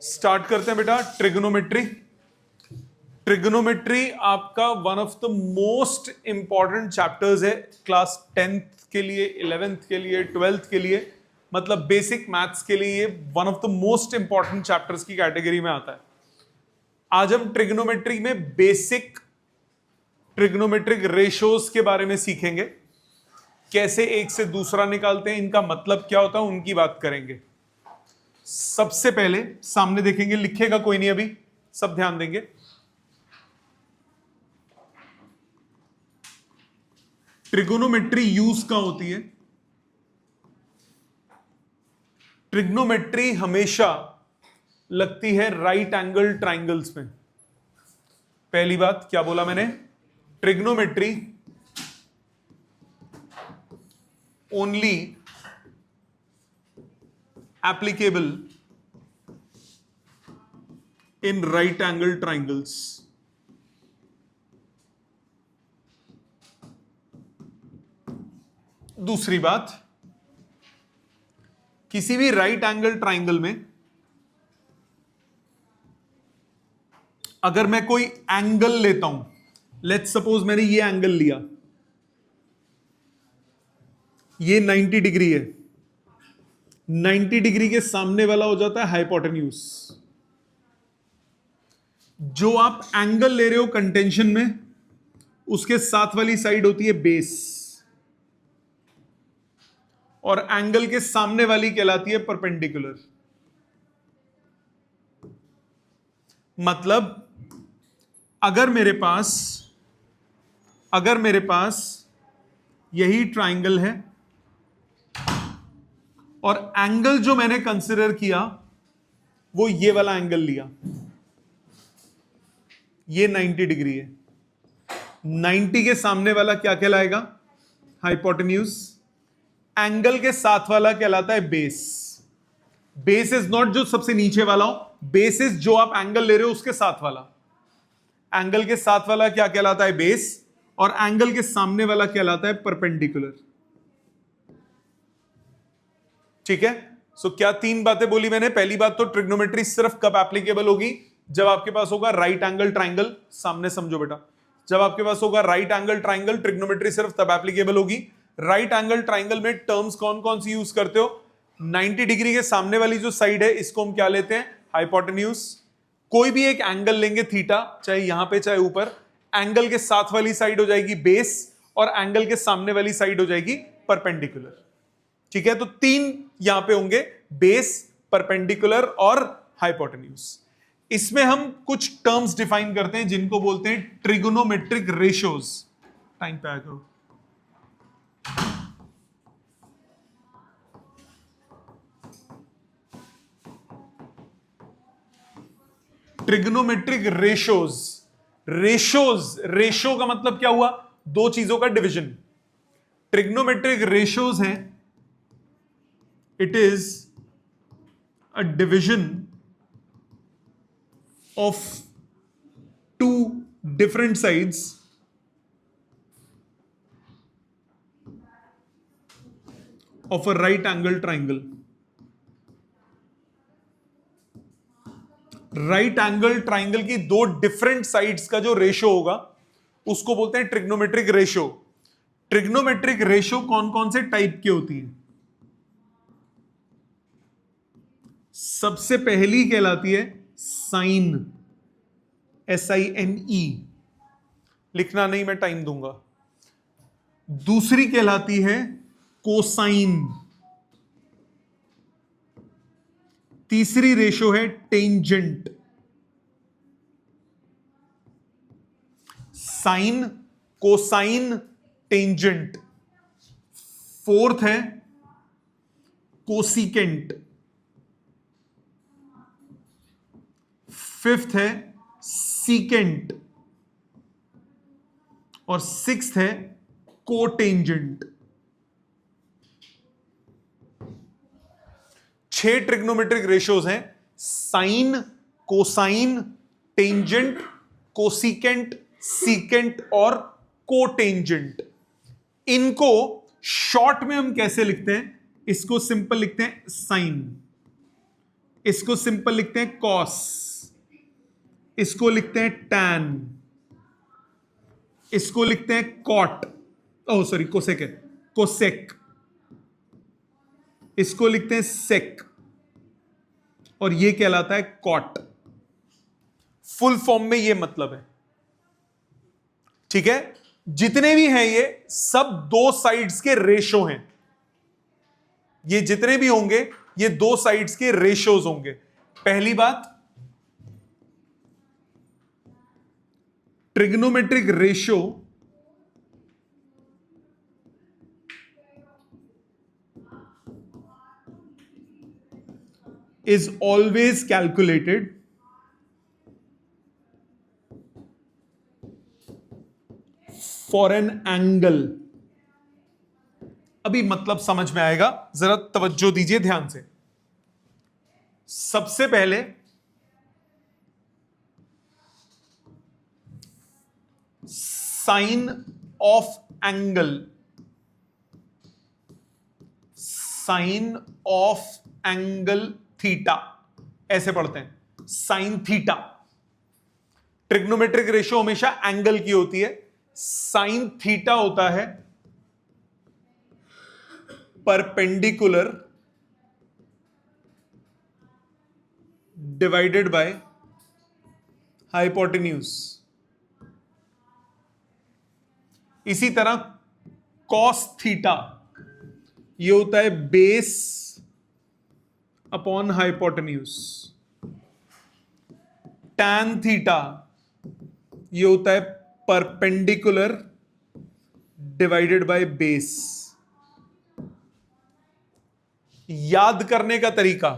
Start करते हैं बेटा। ट्रिग्नोमेट्री। ट्रिग्नोमेट्री आपका one of the most important chapters है क्लास 10th के लिए, 11th के लिए, 12th के लिए, मतलब बेसिक मैथ्स के लिए one of the most important chapters की कैटेगरी में आता है। आज हम ट्रिग्नोमेट्री में बेसिक ट्रिग्नोमेट्रिक रेशोज के बारे में सीखेंगे, कैसे एक से दूसरा निकालते हैं, इनका मतलब क्या होता है, उनकी बात करेंगे। सबसे पहले सामने देखेंगे, लिखेगा कोई नहीं अभी, सब ध्यान देंगे। ट्रिगोनोमेट्री यूज कहां होती है? ट्रिग्नोमेट्री हमेशा लगती है राइट एंगल ट्राइंगल्स में। पहली बात क्या बोला मैंने? Trigonometry only applicable in right angle triangles। दूसरी बात, किसी भी राइट एंगल ट्राइंगल में अगर मैं कोई एंगल लेता हूं, लेट्स सपोज मैंने ये एंगल लिया, ये 90 डिग्री है, 90 डिग्री के सामने वाला हो जाता है हाइपोटेन्यूज। जो आप एंगल ले रहे हो कंटेंशन में, उसके साथ वाली साइड होती है बेस, और एंगल के सामने वाली कहलाती है परपेंडिकुलर। मतलब अगर मेरे पास यही ट्राइंगल है और एंगल जो मैंने कंसिडर किया वो ये वाला एंगल लिया, ये 90 डिग्री है, 90 के सामने वाला क्या कहलाएगा? हाइपोटेन्यूज। एंगल के साथ वाला कहलाता है बेस। बेस इज नॉट जो सबसे नीचे वाला हो, बेस इज जो आप एंगल ले रहे हो उसके साथ वाला। एंगल के साथ वाला क्या कहलाता है? बेस। और एंगल के सामने वाला कहलाता है परपेंडिकुलर। ठीक है। सो क्या तीन बातें बोली मैंने? पहली बात तो ट्रिग्नोमेट्री सिर्फ कब एप्लीकेबल होगी? जब आपके पास होगा राइट एंगल ट्राइंगल। सामने समझो बेटा, जब आपके पास होगा राइट एंगल ट्राइंगल, ट्रिग्नोमेट्री सिर्फ तब एप्लीकेबल होगी। राइट एंगल ट्राइंगल में टर्म्स कौन कौन सी यूज करते हो? 90 डिग्री के सामने वाली जो साइड है, इसको हम क्या लेते हैं? हाइपोटेन्यूज। कोई भी एक एंगल लेंगे थीटा, चाहे यहां पे चाहे ऊपर, एंगल के साथ वाली साइड हो जाएगी बेस और एंगल के सामने वाली साइड हो जाएगी परपेंडिकुलर। ठीक है। तो तीन यहां पे होंगे, बेस, परपेंडिकुलर और हाइपोटेन्यूज। इसमें हम कुछ टर्म्स डिफाइन करते हैं जिनको बोलते हैं ट्रिगोनोमेट्रिक रेशियोज। टाइम पे आया करो। Trigonometric ratios. रेशो का मतलब क्या हुआ? दो चीजों का डिवीजन। ट्रिग्नोमेट्रिक रेशियोज हैं, it is a division of two different sides of a right angle triangle। Right angle triangle की दो डिफरेंट साइड्स का जो रेशो होगा उसको बोलते हैं ट्रिग्नोमेट्रिक रेशो। ट्रिग्नोमेट्रिक रेशो कौन कौन से टाइप की होती है? सबसे पहली कहलाती है साइन, SINE। लिखना नहीं, मैं टाइम दूंगा। दूसरी कहलाती है कोसाइन। तीसरी रेशो है tangent. Sine, cosine, tangent. Fourth है कोसिकेंट। फिफ्थ है सीकेंट और सिक्स्थ है कोटेंजेंट। 6 ट्रिग्नोमेट्रिक रेशियोज हैं: sine, cosine, tangent, cosecant, secant और कोटेंजेंट। इनको शॉर्ट में हम कैसे लिखते हैं? इसको सिंपल लिखते हैं साइन, इसको सिंपल लिखते हैं कॉस, इसको लिखते हैं टैन, इसको लिखते हैं कॉट, ओह सॉरी कोसेक है, कोसेक, इसको लिखते हैं सेक, और ये कहलाता है कॉट। फुल फॉर्म में ये मतलब है, ठीक है। जितने भी हैं ये सब दो साइड्स के रेशो हैं, ये जितने भी होंगे ये दो साइड्स के रेशोज होंगे। पहली बात, trigonometric ratio is always calculated for an angle। अभी मतलब समझ में आएगा, जरा तवज्जो दीजिए ध्यान से। सबसे पहले sine of angle, sine of angle theta, ऐसे पढ़ते हैं साइन थीटा। ट्रिग्नोमेट्रिक रेशियो हमेशा एंगल की होती है, साइन थीटा होता है परपेंडिकुलर डिवाइडेड बाय हाइपोटेन्यूज। इसी तरह कॉस थीटा ये होता है base upon hypotenuse. Tan theta ये होता है परपेंडिकुलर डिवाइडेड बाय बेस। याद करने का तरीका,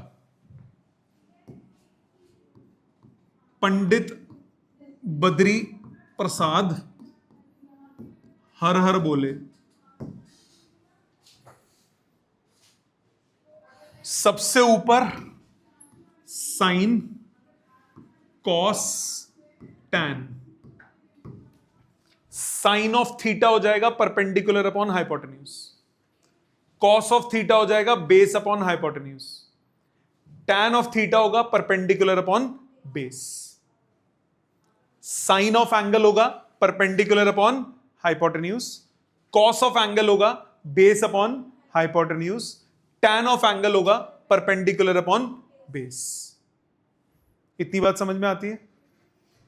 पंडित बद्री प्रसाद हर हर बोले, सबसे ऊपर sine cos tan, sine of theta हो जाएगा perpendicular upon hypotenuse, cos of theta हो जाएगा base upon hypotenuse, tan of theta होगा perpendicular upon base, sine of angle होगा perpendicular upon hypotenuse, cos of angle होगा base upon hypotenuse, tan of angle होगा perpendicular upon base. इतनी बात समझ में आती है?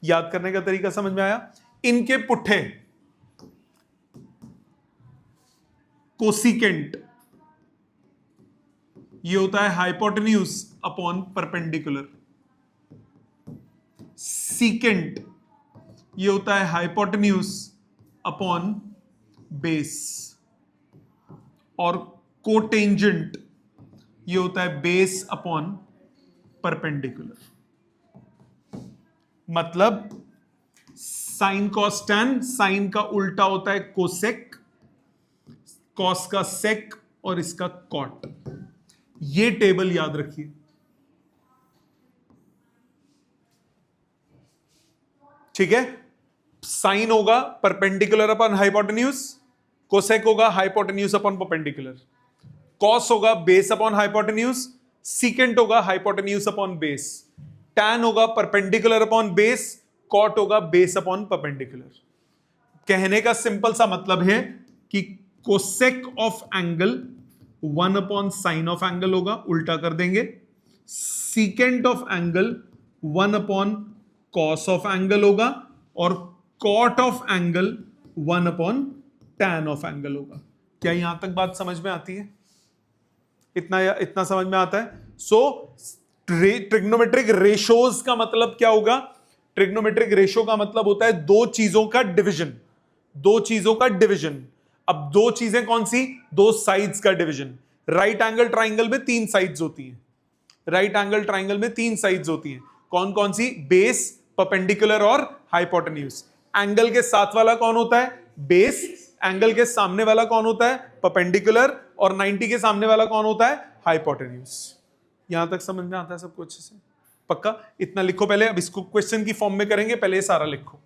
याद करने का तरीका समझ में आया? इनके पुट्ठे कोसिकेंट ये होता है हाइपोटेन्यूज अपॉन परपेंडिकुलर, सीकेंट ये होता है हाइपोटेन्यूज अपॉन बेस, और कोटेंजेंट ये होता है बेस अपॉन परपेंडिकुलर। मतलब साइन कॉस टैन, साइन का उल्टा होता है कोसेक, कॉस का सेक और इसका कॉट। ये टेबल याद रखिए। ठीक है, साइन होगा परपेंडिकुलर अपॉन हाइपोटेन्यूज, कोसेक होगा हाइपोटेन्यूज अपॉन परपेंडिकुलर, कॉस होगा बेस अपॉन हाइपोटेन्यूज, सीकेंट होगा हाइपोटेन्यूज अपॉन बेस, टैन होगा परपेंडिकुलर अपॉन बेस, कॉट होगा बेस अपॉन परपेंडिकुलर। कहने का सिंपल सा मतलब है कि cosec of angle 1 upon sine of angle होगा, उल्टा कर देंगे, secant of angle 1 upon cos of angle होगा, और cot of angle 1 upon tan of angle होगा। क्या यहां तक बात समझ में आती है? इतना समझ में आता है? सो ट्रिग्नोमेट्रिक रेशोज का मतलब क्या होगा? ट्रिग्नोमेट्रिक रेशो का मतलब होता है दो चीजों का डिवीजन, दो चीजों का डिवीजन। अब दो चीजें कौन सी? दो साइड्स का डिवीजन। राइट एंगल ट्राइंगल में 3 साइड्स होती हैं, राइट एंगल ट्राइंगल में 3 साइड्स होती हैं। कौन कौन सी? बेस, परपेंडिकुलर और हाइपोटेन्यूज। एंगल के साथ वाला कौन होता है? बेस। एंगल के सामने वाला कौन होता है? परपेंडिकुलर। और 90 के सामने वाला कौन होता है? हाइपोटेन्यूज। यहां तक समझ में आता है सबको अच्छे से? पक्का? इतना लिखो पहले, अब इसको क्वेश्चन की फॉर्म में करेंगे, पहले सारा लिखो।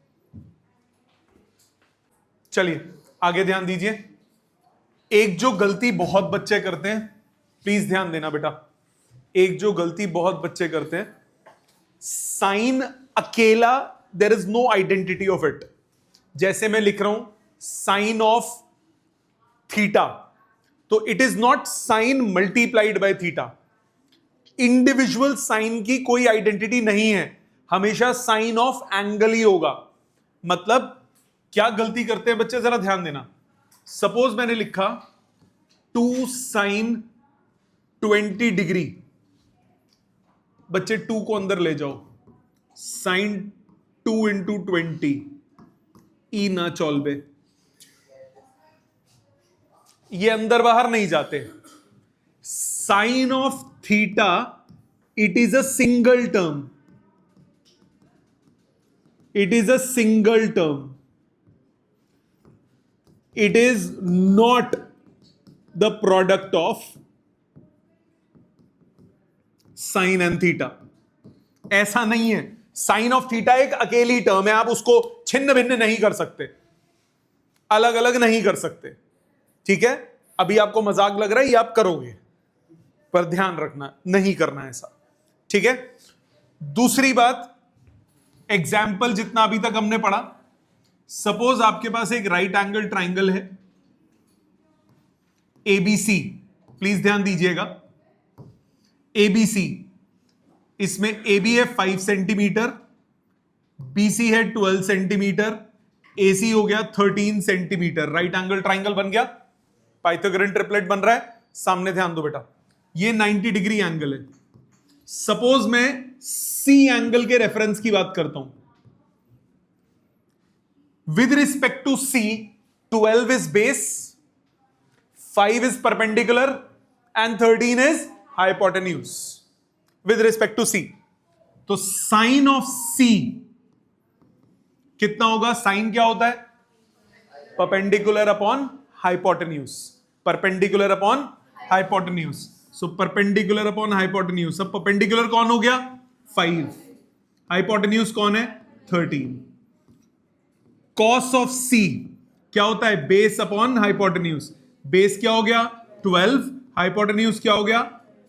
चलिए आगे ध्यान दीजिए। एक जो गलती बहुत बच्चे करते हैं, प्लीज ध्यान देना बेटा, एक जो गलती बहुत बच्चे करते हैं, साइन अकेला there is no identity of it. जैसे मैं लिख रहा हूं साइन ऑफ थीटा, तो it is not sine multiplied by theta. Individual sine की कोई आइडेंटिटी नहीं है, हमेशा साइन ऑफ एंगल ही होगा। मतलब क्या गलती करते हैं बच्चे, जरा ध्यान देना। सपोज मैंने लिखा 2 साइन 20 डिग्री, बच्चे 2 को अंदर ले जाओ, साइन 2 इंटू 20 ई ना चौलबे, ये अंदर बाहर नहीं जाते। Sine of theta it is a single term, it is a single term, it is not the product of sine and theta. ऐसा नहीं है, साइन ऑफ थीटा एक अकेली टर्म है, आप उसको छिन्न भिन्न नहीं कर सकते, अलग अलग नहीं कर सकते। ठीक है, अभी आपको मजाक लग रहा है, ये आप करोगे, पर ध्यान रखना नहीं करना ऐसा। ठीक है, दूसरी बात, एग्जाम्पल जितना अभी तक हमने पढ़ा, सपोज आपके पास एक राइट एंगल ट्राइंगल है एबीसी, प्लीज ध्यान दीजिएगा, एबीसी, इसमें AB है 5 सेंटीमीटर, BC है 12 सेंटीमीटर, AC हो गया 13 सेंटीमीटर। राइट एंगल ट्राइंगल बन गया, पाइथागोरन ट्रिपलेट बन रहा है। सामने ध्यान दो बेटा, ये 90 डिग्री एंगल है। सपोज मैं C एंगल के रेफरेंस की बात करता हूं, with respect to C 12 is base, 5 is perpendicular and 13 is hypotenuse with respect to C। तो साइन ऑफ C कितना होगा? साइन क्या होता है? Perpendicular upon hypotenuse, perpendicular upon hypotenuse. So perpendicular upon hypotenuse, सब परपेंडिकुलर कौन हो गया? 5, हाइपोटेन्यूज कौन है? 13। कॉस ऑफ C क्या होता है? बेस अपॉन हाइपोटेन्यूज, बेस क्या हो गया? 12, हाइपोटेन्यूज क्या हो गया?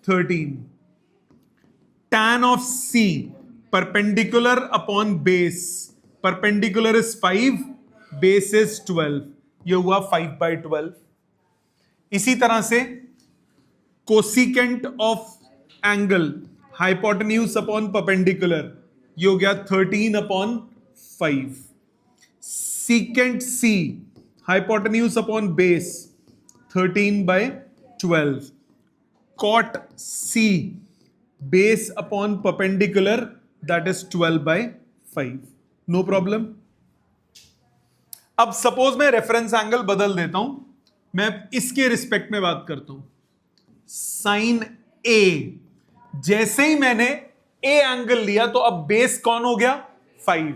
13। tan of C perpendicular upon base, perpendicular is 5, base is 12, ये हुआ 5/12। इसी तरह से cosecant of angle hypotenuse upon perpendicular, ये हो गया 13/5। Secant C hypotenuse upon base 13/12। cot C base upon perpendicular, that is 12/5। No problem. अब सपोज मैं रेफरेंस एंगल बदल देता हूं, मैं इसके रिस्पेक्ट में बात करता हूं, साइन A। जैसे ही मैंने A एंगल लिया तो अब बेस कौन हो गया? 5,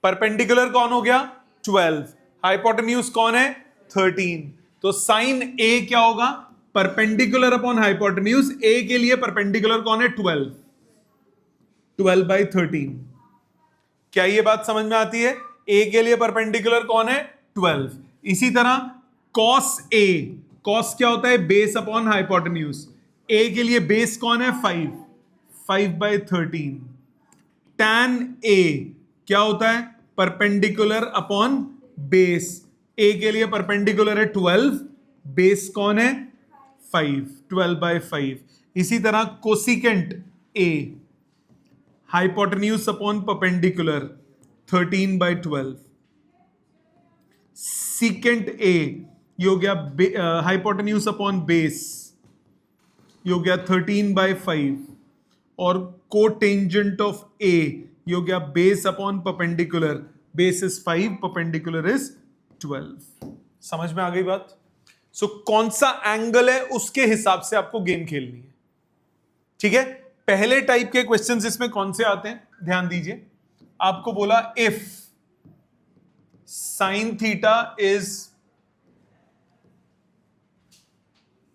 परपेंडिकुलर कौन हो गया? 12, हाइपोटेन्यूज कौन है? 13। तो साइन A क्या होगा? Perpendicular upon hypotenuse. A के लिए परपेंडिकुलर कौन है? 12, 12/13। क्या ये बात समझ में आती है? A के लिए परपेंडिकुलर कौन है? 12। इसी तरह cos A, cos क्या होता है? Base upon hypotenuse. A के लिए बेस कौन है? 5, 5/13। tan A क्या होता है? Perpendicular upon base. A के लिए परपेंडिकुलर है 12, बेस कौन है? 5, 12/5। इसी तरह cosecant A hypotenuse upon perpendicular 13/12। Secant A ये हो गया हाइपोटेन्यूज अपॉन बेस, ये हो गया 13/5। और कोटेंजेंट ऑफ A ये हो गया base upon perpendicular, base is 5, perpendicular is 12। समझ में आ गई बात? सो कौन सा एंगल है उसके हिसाब से आपको गेम खेलनी है। ठीक है, पहले टाइप के क्वेश्चंस इसमें कौन से आते हैं, ध्यान दीजिए। आपको बोला if sign theta is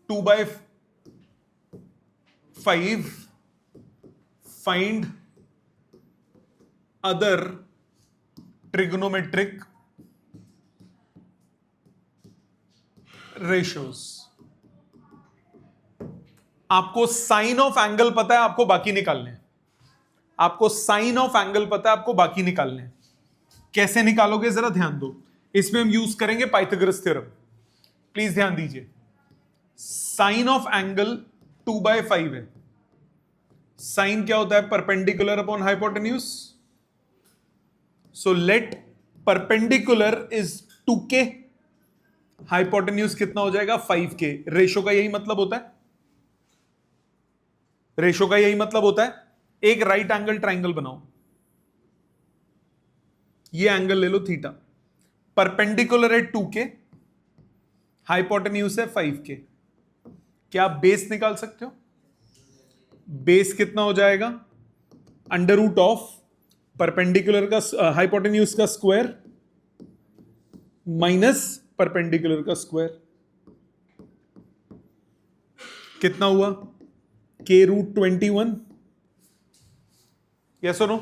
2/5, find other trigonometric ratios। आपको साइन ऑफ एंगल पता है, आपको बाकी निकालने हैं। आपको साइन ऑफ एंगल पता है, आपको बाकी निकालने हैं। कैसे निकालोगे जरा ध्यान दो। इसमें हम यूज करेंगे पाइथागोरस थ्योरम। प्लीज ध्यान दीजिए। साइन ऑफ एंगल 2/5 है। साइन क्या होता है? Perpendicular upon hypotenuse. So let perpendicular is 2k, hypotenuse कितना हो जाएगा? 5k। रेशो का यही मतलब होता है। रेशो का यही मतलब होता है। एक राइट एंगल ट्राइंगल बनाओ, ये एंगल ले लो थीटा, परपेंडिकुलर है 2k, हाइपोटेन्यूज है 5k। क्या आप बेस निकाल सकते हो? बेस कितना हो जाएगा? अंडर रूट ऑफ परपेंडिकुलर का हाइपोटेन्यूज का स्क्वायर माइनस परपेंडिकुलर का स्क्वायर। कितना हुआ? k√21। यस और नो?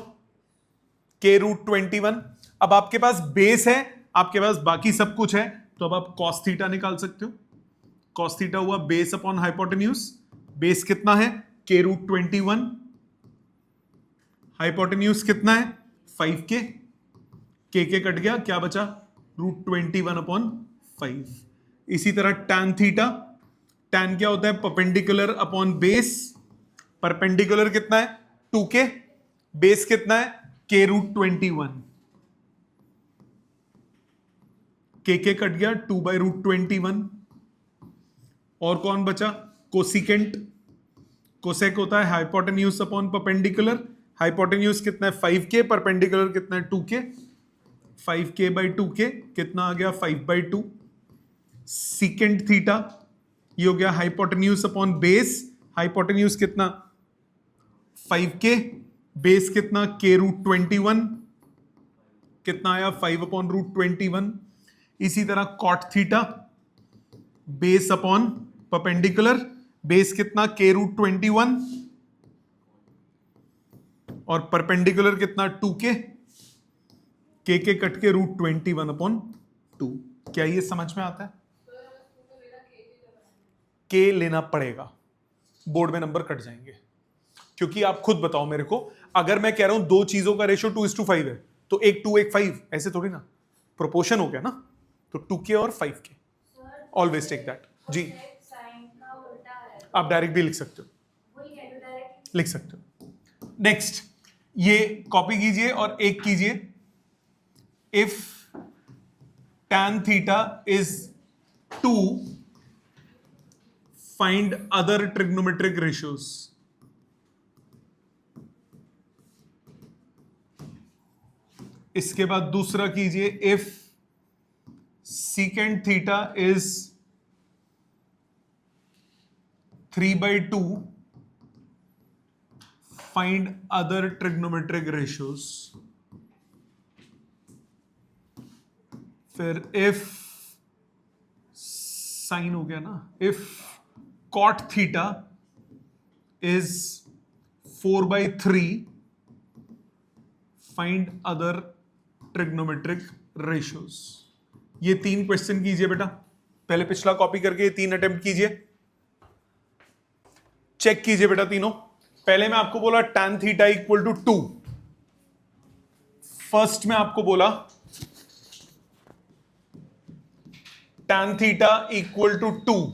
k√21। अब आपके पास बेस है, आपके पास बाकी सब कुछ है, तो अब आप cos थीटा निकाल सकते हो। cos थीटा हुआ बेस अपॉन हाइपोटेन्यूज। बेस कितना है? k√21। हाइपोटेन्यूज कितना है? 5k। k कट गया, क्या बचा? √21/5। इसी तरह tan थीटा, tan क्या होता है? Perpendicular upon base. परपेंडिकुलर कितना है? 2k। बेस कितना है? k√21। k कट गया, 2/√21। और कौन बचा? कोसिकेंट। कोसेक होता है हाइपोटेन्यूज अपॉन परपेंडिकुलर। हाइपोटेन्यूज कितना है? 5k। परपेंडिकुलर कितना है? 2k। 5k/2k कितना आ गया? 5/2। सीकेंट थीटा, ये हो गया हाइपोटेन्यूज अपॉन बेस। हाइपोटेन्यूज कितना? 5k। बेस कितना? k√21। कितना आया? 5/√21। इसी तरह cot theta, base upon perpendicular. Base कितना? k√21 और परपेंडिकुलर कितना? 2k। k कट के √21/2। क्या ये समझ में आता है? k लेना पड़ेगा, बोर्ड में नंबर कट जाएंगे। क्योंकि आप खुद बताओ मेरे को, अगर मैं कह रहा हूं दो चीजों का रेशियो 2:5 है, तो एक 2 एक 5, ऐसे थोड़ी ना, प्रोपोर्शन हो गया ना। तो 2k और 5k, ऑलवेज टेक दैट। जी, आप डायरेक्ट भी लिख सकते हो, लिख सकते हो। नेक्स्ट, ये कॉपी कीजिए और एक कीजिए। If tan theta is 2, find other trigonometric ratios. इसके बाद दूसरा कीजिए, if secant theta is 3/2, find other trigonometric ratios. फिर इफ साइन हो गया ना, if cot theta is 4/3, find other trigonometric ratios. ये 3 क्वेश्चन कीजिए बेटा, पहले पिछला कॉपी करके ये 3 अटेम्प्ट कीजिए, चेक कीजिए बेटा तीनों। पहले मैं आपको बोला tan theta equal to 2। First में आपको बोला tan थीटा इक्वल टू 2,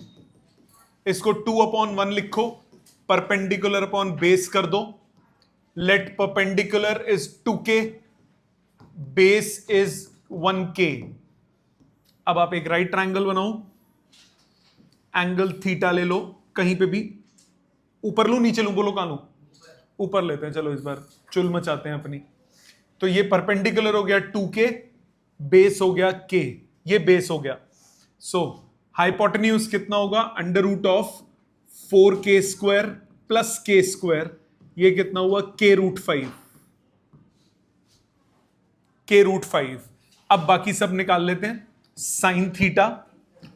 इसको 2/1 लिखो, परपेंडिकुलर अपॉन बेस कर दो। Let perpendicular is 2k, base is 1k। अब आप एक राइट ट्रायंगल बनाओ, एंगल थीटा ले लो, कहीं पे भी, ऊपर लू नीचे लू, बोलो कहां लू? ऊपर लेते हैं, चलो इस बार चुल मचाते हैं अपनी। तो ये परपेंडिकुलर हो गया 2k, बेस हो गया k, ये बेस हो गया। सो हाइपोटेन्यूज कितना होगा? Under root of 4k² plus k², ये कितना हुआ? k√5। k√5। अब बाकी सब निकाल लेते हैं। साइन थीटा,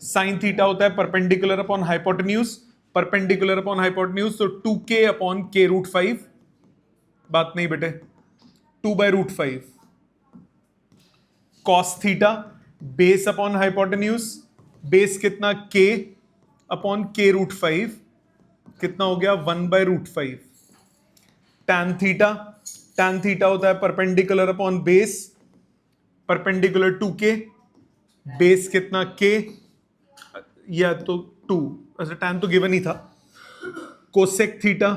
साइन थीटा होता है perpendicular upon hypotenuse. Perpendicular upon hypotenuse, तो 2k/k√5। बात नहीं बेटे, 2/√5। Cos theta, base upon hypotenuse, base कितना? k/k√5, कितना हो गया 1/√5। tan थीटा होता है perpendicular upon base, perpendicular two k, base कितना k या तो 2, ऐसे tan तो गिवन ही था। कोसेक थीटा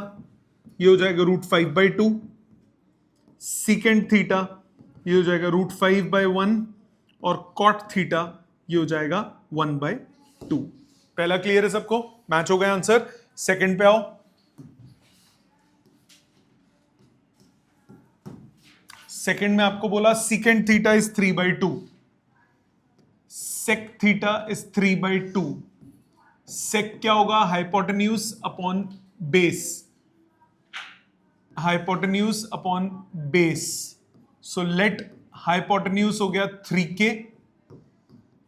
ये हो जाएगा √5/2, सीकेंट थीटा ये हो जाएगा √5/1 और कॉट थीटा ये हो जाएगा 1/2। पहला क्लियर है सबको, मैच हो गया आंसर। सेकंड पे आओ। सेकंड में आपको बोला secant theta is 3/2, sec theta is 3/2। Sec क्या होगा, hypotenuse upon base, hypotenuse upon base. So let hypotenuse हो गया 3k,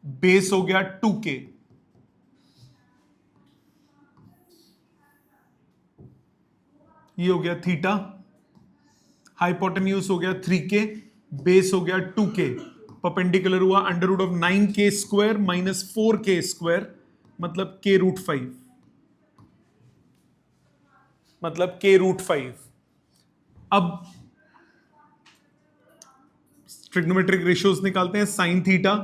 बेस हो गया 2k। ये हो गया थीटा, हाइपोटेन्यूज हो गया 3k, बेस हो गया 2k, परपेंडिकुलर हुआ √9k² माइनस 4k², मतलब k√5, मतलब k√5। अब ट्रिग्नोमेट्रिक रेशियोज निकालते हैं। Sine theta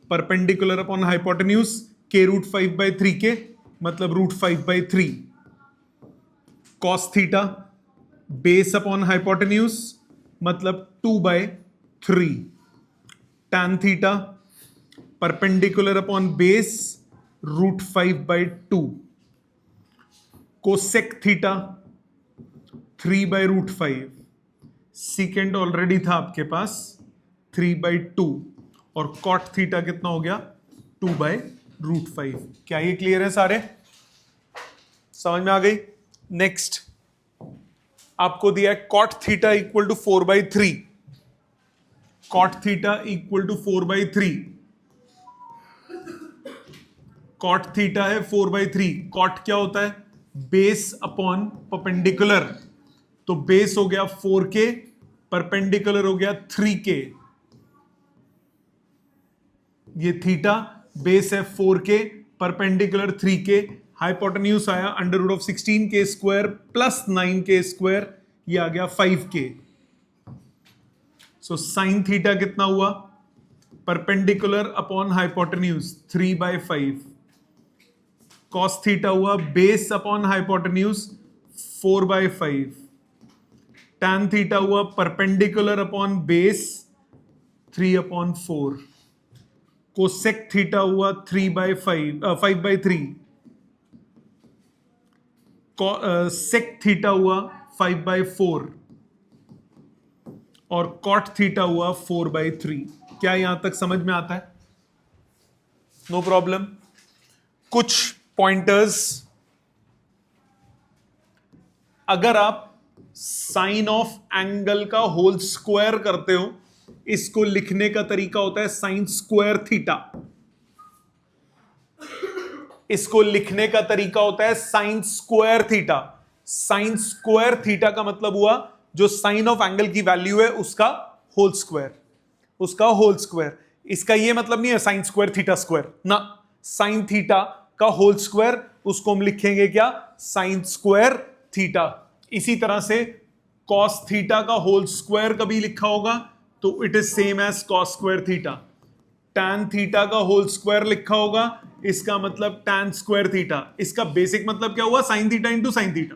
perpendicular upon hypotenuse k√5/3k, मतलब √5/3। Cos theta base upon hypotenuse, मतलब 2/3। Tan theta perpendicular upon base √5/2। Cosec theta 3/√5। सीकेंड already था आपके पास 3/2 और कॉट थीटा कितना हो गया 2/√5। क्या ये क्लियर है सारे, समझ में आ गई? नेक्स्ट आपको दिया है cot theta equal to 4/3, cot theta equal to 4/3, cot theta है 4/3। कॉट क्या होता है, बेस अपॉन परपेंडिकुलर, तो बेस हो गया 4k, परपेंडिकुलर हो गया 3k। ये थीटा, बेस है 4k, परपेंडिकुलर 3k, हाइपोटेन्यूज आया √16k² प्लस 9k², ये आ गया 5k। सो साइन थीटा कितना हुआ, perpendicular upon hypotenuse 3/5। Cos theta हुआ base upon hypotenuse 4/5। Tan theta हुआ perpendicular upon base 3/4। Cosec theta हुआ 5/3। सेक थीटा हुआ 5/4 और कॉट थीटा हुआ 4/3। क्या यहां तक समझ में आता है? No problem. कुछ पॉइंटर्स, अगर आप साइन ऑफ एंगल का होल स्क्वायर करते हो, इसको लिखने का तरीका होता है साइन स्क्वायर थीटा। इसको लिखने का तरीका होता है sine square theta. Sine square theta का मतलब हुआ जो साइन ऑफ एंगल की वैल्यू है उसका होल स्क्वायर, उसका होल स्क्वायर। इसका यह मतलब नहीं है साइन स्क्वायर थीटा स्क्वायर ना, साइन थीटा का होल स्क्वायर, उसको हम लिखेंगे क्या, साइन स्क्वायर थीटा। इसी तरह से कॉस थीटा का होल स्क्वायर कभी लिखा होगा तो it is same as cos square theta. Tan theta का होल स्क्वायर लिखा होगा, इसका मतलब टैन स्क्वायर थीटा। इसका बेसिक मतलब क्या हुआ, sine theta into sine theta,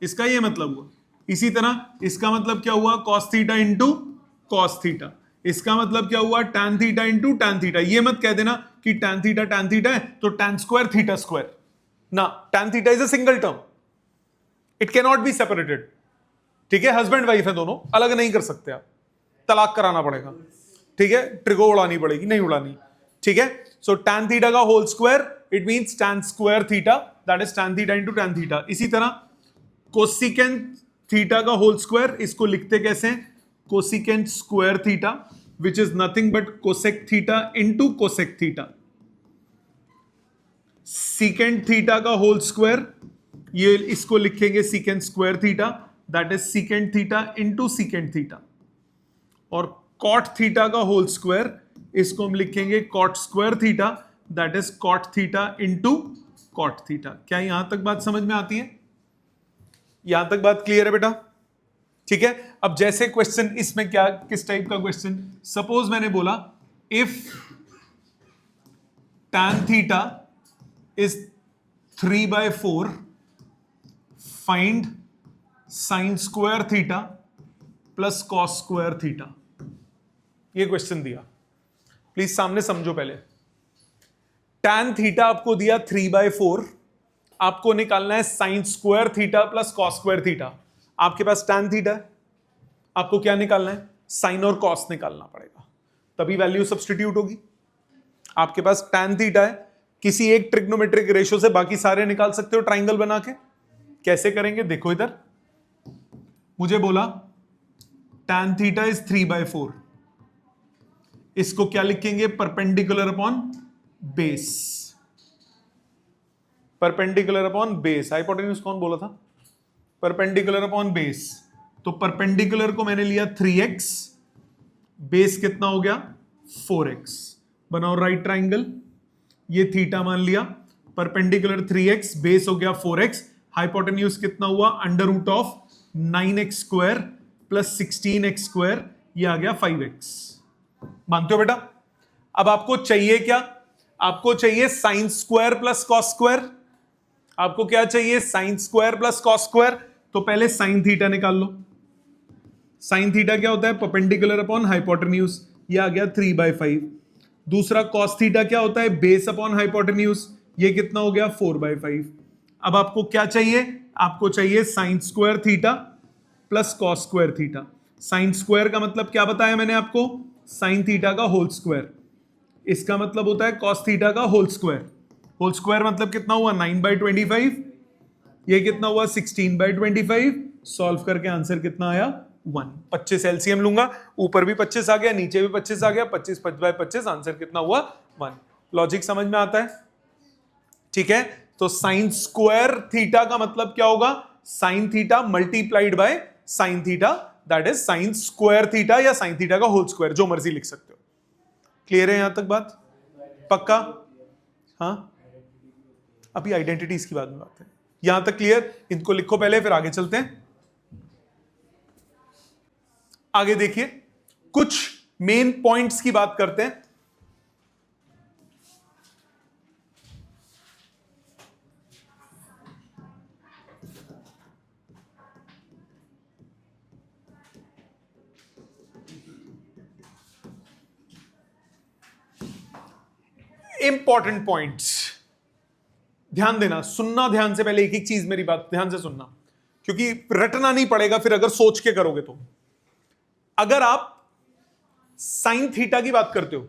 इसका यह मतलब हुआ। इसी तरह इसका मतलब क्या हुआ, cos theta into cos theta. इसका मतलब क्या हुआ, tan theta into tan theta. ये मत कह देना कि टैन थीटा है तो टैन स्क्वायर थीटा स्क्वायर ना, tan theta is a single term, it can not be separated. ठीक है, हस्बैंड वाइफ है दोनों, अलग नहीं कर सकते आप, तलाक कराना पड़ेगा। ठीक है, ट्रिगो उड़ानी पड़ेगी, नहीं उड़ानी। ठीक है, सो टैन थीटा का whole square it means tan square theta, that is tan theta into tan theta. इसी तरह कोसिकेंट थीटा का होल स्क्वायर, इसको लिखते कैसे हैं, cosecant square theta which is nothing but cosec theta into cosec theta. Secant theta का whole square, ये इसको लिखेंगे secant square theta, that is secant theta into secant theta. और कॉट थीटा का होल स्क्वायर, इसको हम लिखेंगे cot square theta, that is cot theta into cot theta. क्या यहां तक बात समझ में आती है? यहां तक बात क्लियर है बेटा? ठीक है। अब जैसे क्वेश्चन इसमें क्या, किस टाइप का क्वेश्चन, सपोज मैंने बोला if tan theta is 3/4 find sine square theta plus cos square theta. ये क्वेश्चन दिया, प्लीज सामने समझो पहले। tan थीटा आपको दिया 3/4, आपको निकालना है sine square theta plus cos square theta. आपके पास tan थीटा है, आपको क्या निकालना है? साइन और कॉस निकालना पड़ेगा, तभी वैल्यू सब्स्टिट्यूट होगी। आपके पास tan थीटा है, किसी एक ट्रिग्नोमेट्रिक रेशियो से बाकी सारे निकाल सकते हो ट्राइंगल बना के। कैसे करेंगे देखो इधर, मुझे बोला tan थीटा इज 3/4, इसको क्या लिखेंगे? Perpendicular upon base, perpendicular upon base. Hypotenuse कौन बोला था? Perpendicular upon base. तो परपेंडिकुलर को मैंने लिया 3x, बेस कितना हो गया? 4x। बनाओ राइट ट्राइंगल, ये थीटा मान लिया, परपेंडिकुलर 3x, बेस हो गया 4x, हाइपोटेन्यूज कितना हुआ? Under root of 9x square plus 16x square, ये आ गया 5x। मानते हो बेटा? अब आपको चाहिए क्या? आपको चाहिए sine square plus cos square. आपको क्या चाहिए? Sine square plus cos square. तो पहले साइन थीटा निकाल लो। साइन थीटा क्या होता है? परपेंडिकुलर अपॉन हाइपोटेन्यूज, ये आ गया 3/5। दूसरा कॉस थीटा क्या होता है? बेस अपॉन हाइपोटेन्यूज, ये कितना हो गया? 4/5। अब आपको क्या चाहिए? आपको चाहिए sine square theta plus cos square theta. Sine square का मतलब क्या बताया मैंने आपको? साइन थीटा का होल स्क्वायर। इसका मतलब होता है कॉस थीटा का होल स्क्वायर। होल स्क्वायर मतलब कितना हुआ? 9/25। ये कितना हुआ? 16/25। सॉल्व करके आंसर कितना आया? 1। 25 एलसीएम लूंगा, ऊपर भी 25 आ गया, नीचे भी 25 आ गया, 25/25, आंसर कितना हुआ? 1। लॉजिक समझ में आता है? ठीक है। तो साइन स्क्वायर थीटा का मतलब क्या होगा? Sine theta multiplied by sine theta, that is sine square theta या साइन थीटा का होल स्क्वायर, जो मर्जी लिख सकते हो। क्लियर है यहां तक बात? पक्का? हाँ, अभी आइडेंटिटीज की बाद में बात है। यहां तक क्लियर? इनको लिखो पहले, फिर आगे चलते हैं। आगे देखिए, कुछ मेन पॉइंट्स की बात करते हैं। इंपॉर्टेंट पॉइंट्स ध्यान देना, सुनना ध्यान से। पहले एक एक चीज मेरी बात ध्यान से सुनना, क्योंकि रटना नहीं पड़ेगा फिर अगर सोच के करोगे तो। अगर आप साइन थीटा की बात करते हो,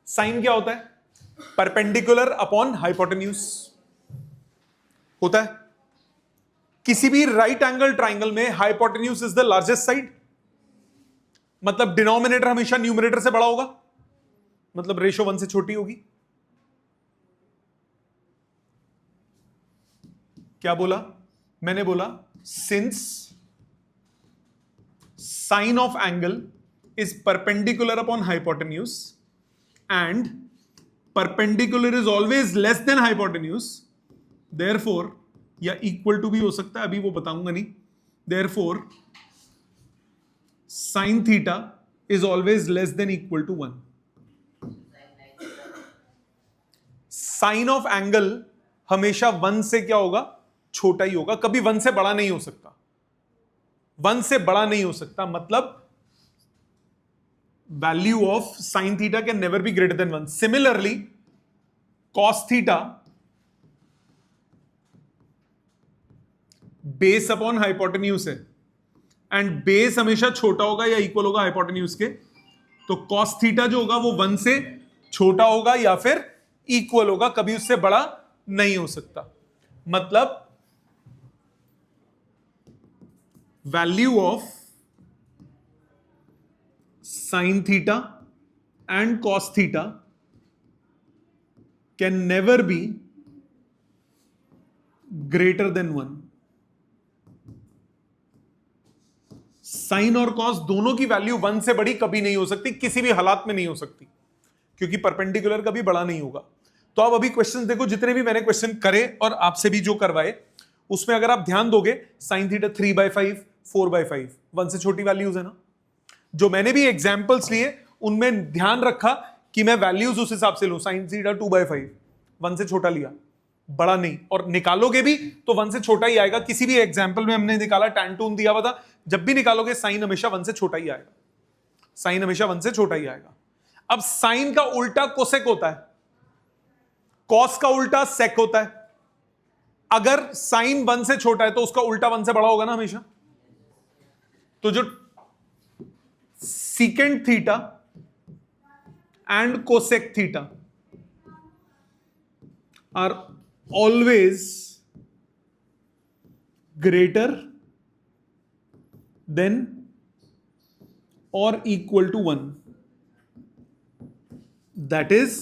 साइन क्या होता है? परपेंडिकुलर अपॉन हाइपोटेन्यूज होता है। किसी भी राइट एंगल ट्राइंगल में hypotenuse is the largest side, मतलब डिनोमिनेटर हमेशा न्यूमरेटर से बड़ा होगा, मतलब रेशो 1 से छोटी होगी। क्या बोला मैंने? बोला since sine of angle is perpendicular upon hypotenuse and perpendicular is always less than hypotenuse, therefore, या इक्वल टू भी हो सकता है, अभी वो बताऊंगा नहीं, therefore sine theta is always less than equal to 1। Sine of angle हमेशा 1 से क्या होगा? छोटा ही होगा, कभी 1 से बड़ा नहीं हो सकता। 1 से बड़ा नहीं हो सकता, मतलब value of sine theta can never be greater than 1। Similarly cos theta base upon hypotenuse है, एंड बेस हमेशा छोटा होगा या इक्वल होगा हाइपोटेन्यूज के। तो कॉस थीटा जो होगा वो 1 से छोटा होगा या फिर इक्वल होगा, कभी उससे बड़ा नहीं हो सकता। मतलब value of sine theta and cos theta can never be greater than 1। Sine और कॉस दोनों की वैल्यू 1 से बड़ी कभी नहीं हो सकती, किसी भी हालात में नहीं हो सकती, क्योंकि परपेंडिकुलर कभी बड़ा नहीं होगा। तो आप अभी क्वेश्चन देखो, जितने भी मैंने क्वेश्चन करे और आपसे भी जो करवाए, उसमें अगर आप ध्यान दोगे साइन थीटा 3/5, 4/5, 1 से छोटी वैल्यूज है ना। जो मैंने भी एग्जांपल्स लिए उनमें ध्यान रखा कि मैं वैल्यूज उस हिसाब से लूं। साइन थीटा 2/5, 1 से छोटा लिया, बड़ा नहीं, और निकालोगे भी तो 1 से छोटा ही आएगा। किसी भी एग्जांपल में हमने निकाला, tan 2 दिया हुआ था, जब भी निकालोगे साइन हमेशा 1 से छोटा ही आएगा, साइन हमेशा 1 से छोटा ही आएगा। अब साइन का उल्टा कोसेक होता है, कॉस का उल्टा सेक होता है। अगर साइन 1 से छोटा है तो उसका उल्टा 1 से बड़ा होगा ना हमेशा। तो जो secant theta and cosec theta are always greater than or equal to 1. That is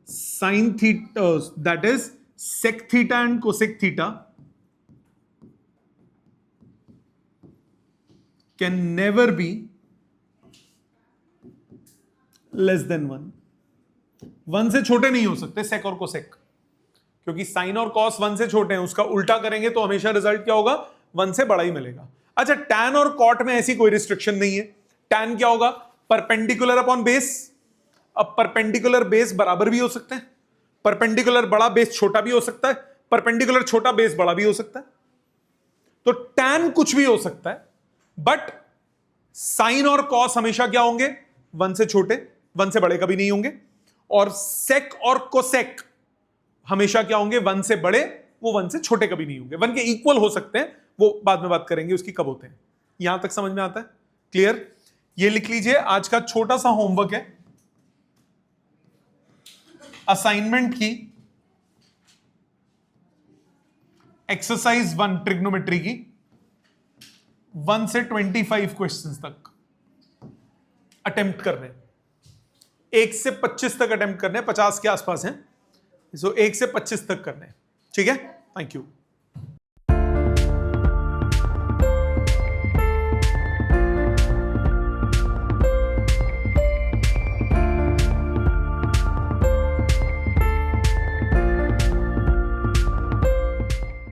sin theta, that is sec theta and cosec theta can never be less than 1. 1 से छोटे नहीं हो सकते सेक और कोसेक, क्योंकि साइन और कॉस 1 से छोटे हैं। उसका उल्टा करेंगे तो हमेशा रिजल्ट क्या होगा, 1 से बड़ा ही मिलेगा। अच्छा, टैन और कॉट में ऐसी कोई रिस्ट्रिक्शन नहीं है। टैन क्या होगा, परपेंडिकुलर अपॉन बेस। अब परपेंडिकुलर बेस बराबर भी हो सकते हैं, परपेंडिकुलर बड़ा बेस छोटा भी हो सकता है, परपेंडिकुलर छोटा बेस बड़ा भी हो सकता है। तो टैन कुछ भी हो सकता है, बट साइन और कॉस हमेशा क्या होंगे, 1 से छोटे, 1 से बड़े कभी नहीं होंगे। और सेक और कोसेक हमेशा क्या होंगे, 1 से बड़े, वो 1 से छोटे कभी नहीं होंगे। 1 के इक्वल हो सकते हैं, वो बाद में बात करेंगे उसकी कब होते हैं। यहां तक समझ में आता है, क्लियर। ये लिख लीजिए, आज का छोटा सा होमवर्क है असाइनमेंट की एक्सरसाइज 1 ट्रिग्नोमेट्री की, 1 से 25 क्वेश्चंस तक अटेम्प्ट कर रहे हैं। 1 से 25 तक अटेम्प्ट करने हैं, 50 के आसपास हैं, सो 1 से 25 तक करने हैं, ठीक है। Thank you.